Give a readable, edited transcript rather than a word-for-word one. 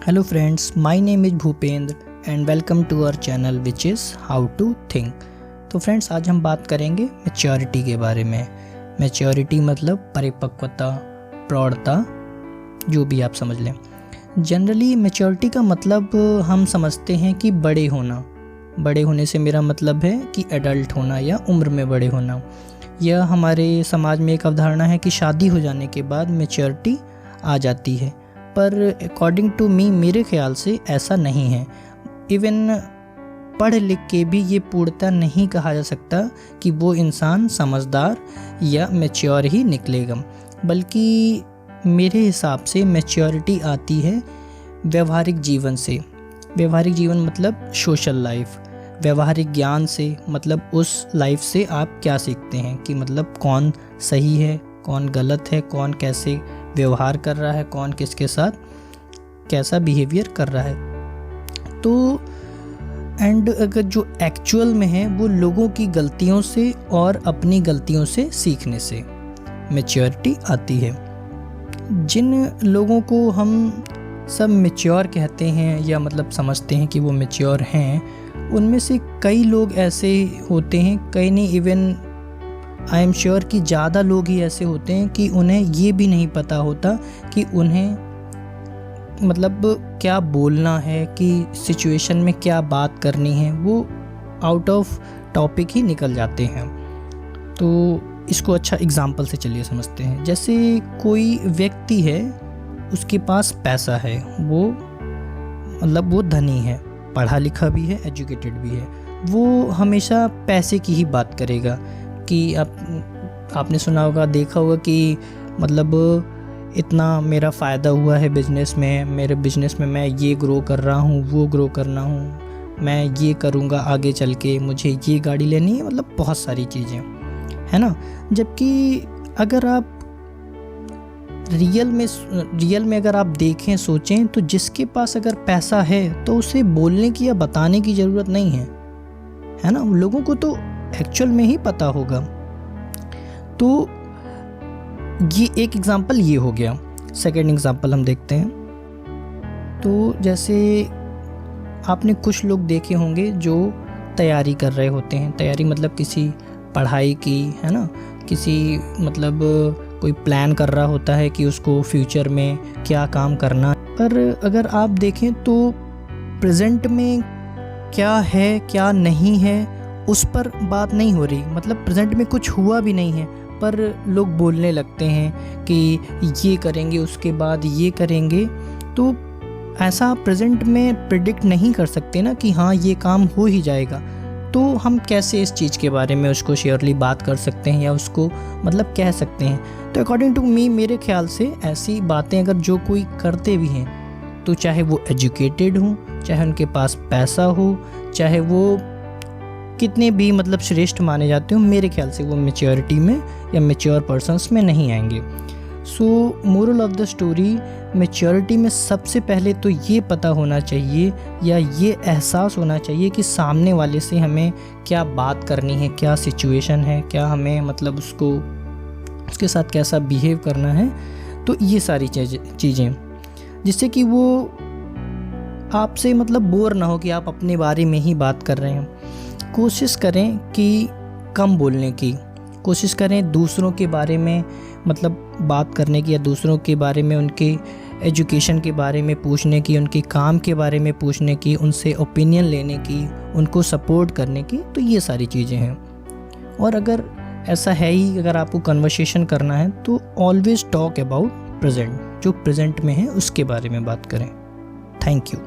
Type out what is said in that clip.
Hello friends, my name is Bhupendra and welcome to our channel which is How to Think। तो friends आज हम बात करेंगे maturity के बारे में। मैच्योरिटी मतलब परिपक्वता, प्रौढ़ता, जो भी आप समझ लें। जनरली मैच्योरिटी का मतलब हम समझते हैं कि बड़े होना। बड़े होने से मेरा मतलब है कि एडल्ट होना या उम्र में बड़े होना। यह हमारे समाज में एक अवधारणा है कि शादी हो जाने के बाद मैच्योरिटी आ जाती है, पर अकॉर्डिंग टू मी मेरे ख्याल से ऐसा नहीं है। इवन पढ़ लिख के भी ये पूर्णतः नहीं कहा जा सकता कि वो इंसान समझदार या मैच्योर ही निकलेगा, बल्कि मेरे हिसाब से मैच्योरिटी आती है व्यवहारिक जीवन से। व्यवहारिक जीवन मतलब सोशल लाइफ। व्यवहारिक ज्ञान से मतलब उस लाइफ से आप क्या सीखते हैं कि मतलब कौन सही है, कौन गलत है, कौन कैसे व्यवहार कर रहा है, कौन किसके साथ कैसा बिहेवियर कर रहा है। तो एंड अगर जो एक्चुअल में है वो लोगों की गलतियों से और अपनी गलतियों से सीखने से मैच्योरिटी आती है। जिन लोगों को हम सब मैच्योर कहते हैं या मतलब समझते हैं कि वो मैच्योर हैं, उनमें से कई लोग ऐसे होते हैं, कई नहीं, इवन आई एम श्योर कि ज़्यादा लोग ही ऐसे होते हैं कि उन्हें ये भी नहीं पता होता कि उन्हें मतलब क्या बोलना है, कि सिचुएशन में क्या बात करनी है। वो आउट ऑफ टॉपिक ही निकल जाते हैं। तो इसको अच्छा एग्जांपल से चलिए समझते हैं। जैसे कोई व्यक्ति है, उसके पास पैसा है, वो मतलब वो धनी है, पढ़ा लिखा भी है, एजुकेटेड भी है। वो हमेशा पैसे की ही बात करेगा कि आपने सुना होगा, देखा होगा कि मतलब इतना मेरा फ़ायदा हुआ है बिज़नेस में, मेरे बिज़नेस में मैं ये ग्रो कर रहा हूँ, वो ग्रो करना हूँ, मैं ये करूँगा आगे चल के, मुझे ये गाड़ी लेनी है, मतलब बहुत सारी चीज़ें है ना। जबकि अगर आप रियल में अगर आप देखें, सोचें, तो जिसके पास अगर पैसा है तो उसे बोलने की या बताने की ज़रूरत नहीं है ना। लोगों को तो एक्चुअल में ही पता होगा। तो ये एक एग्जांपल ये हो गया। सेकंड एग्जांपल हम देखते हैं। तो जैसे आपने कुछ लोग देखे होंगे जो तैयारी कर रहे होते हैं। तैयारी मतलब किसी पढ़ाई की, है ना, किसी मतलब कोई प्लान कर रहा होता है कि उसको फ्यूचर में क्या काम करना। पर अगर आप देखें तो प्रेजेंट में क्या है क्या नहीं है उस पर बात नहीं हो रही। मतलब प्रेजेंट में कुछ हुआ भी नहीं है, पर लोग बोलने लगते हैं कि ये करेंगे, उसके बाद ये करेंगे। तो ऐसा प्रेजेंट में प्रिडिक्ट नहीं कर सकते ना कि हाँ ये काम हो ही जाएगा। तो हम कैसे इस चीज़ के बारे में उसको श्योरली बात कर सकते हैं या उसको मतलब कह सकते हैं। तो अकॉर्डिंग टू मी मेरे ख्याल से ऐसी बातें अगर जो कोई करते भी हैं, तो चाहे वो एजुकेटेड हों, चाहे उनके पास पैसा हो, चाहे वो कितने भी मतलब श्रेष्ठ माने जाते हो, मेरे ख्याल से वो मैच्योरिटी में या मैच्योर पर्सन्स में नहीं आएंगे। सो moral of the story, maturity में सबसे पहले तो ये पता होना चाहिए या ये एहसास होना चाहिए कि सामने वाले से हमें क्या बात करनी है, क्या सिचुएशन है, क्या हमें मतलब उसके साथ कैसा बिहेव करना है। तो ये सारी चीज़ें जिससे कि वो आपसे मतलब बोर ना हो कि आप अपने बारे में ही बात कर रहे हैं। कोशिश करें कि कम बोलने की, कोशिश करें दूसरों के बारे में मतलब बात करने की, या दूसरों के बारे में, उनके एजुकेशन के बारे में पूछने की, उनके काम के बारे में पूछने की, उनसे ओपिनियन लेने की, उनको सपोर्ट करने की। तो ये सारी चीज़ें हैं। और अगर ऐसा है ही, अगर आपको कन्वर्सेशन करना है तो ऑलवेज़ टॉक अबाउट प्रेजेंट। जो प्रेजेंट में है उसके बारे में बात करें। Thank you.